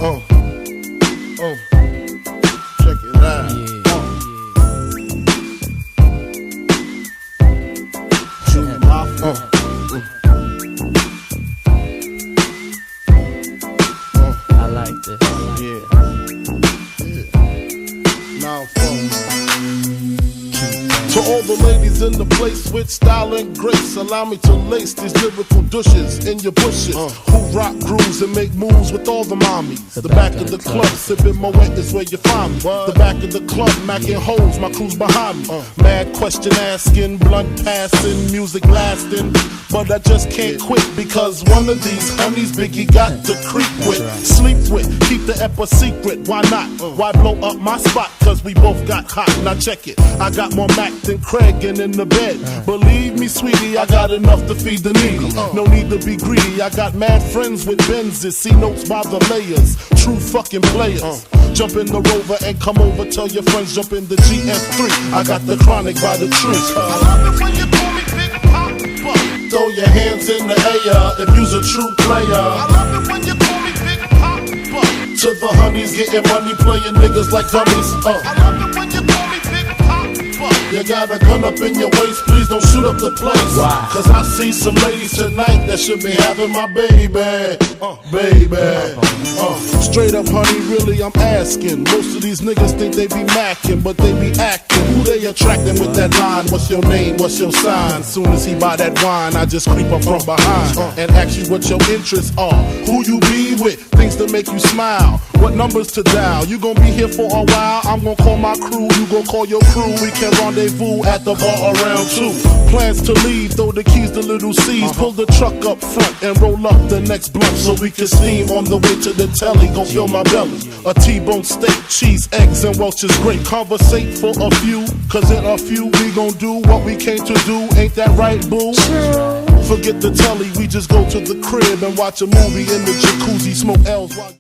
Check it out. True Mafia. I like this. Now, to all the ladies in the place with style and grace, allow me to lace these lyrical douches in your bushes. Who rock grooves and make moves with all the mommies. The back of the club, sipping Moet is where you find me. The back of the club, macking holes, my crew's behind me. Mad question asking, blunt passing, music lasting. But I just can't quit because one of these honeys Biggie got to creep with, sleep with, keep the ep a secret. Why not? Why blow up my spot? Cause we both got hot. Now check it. I got more Mac than Craig and in the bed. Believe me, sweetie, I got enough to feed the needy. No need to be greedy. I got mad friends with Benzes. See notes by the layers. True fucking players. Jump in the Rover and come over. Tell your friends jump in the GS3. I got the chronic by the tree. I love it when you call me Big Papa. Throw your hands in the air if you's a true player. I love it when you call me Big Papa. To the honeys getting money, playing niggas like dummies. I love it when you call me Big Papa. You got a gun up in your waist, please don't shoot up the place. Cause I see some ladies tonight that should be having my baby. Straight up, honey, really, I'm asking. Most of these niggas think they be macking, but they be acting. Who they attracting with that line? What's your name? What's your sign? Soon as he buy that wine, I just creep up from behind and ask you what your interests are. Who you be with? Things to make you smile. What numbers to dial? You gon' be here for a while. I'm gon' call my crew. You gon' call your crew. We can rendezvous at the bar around 2. Plans to leave, throw the keys to little C's. Pull the truck up front and roll up the next blunt so we can steam on the way to the telly. Gon' fill my belly. A T-bone steak, cheese, eggs, and Welch's grape. Conversate for a few, cause in a few we gon' do what we came to do. Ain't that right, boo? Forget the telly, we just go to the crib and watch a movie in the jacuzzi, smoke L's while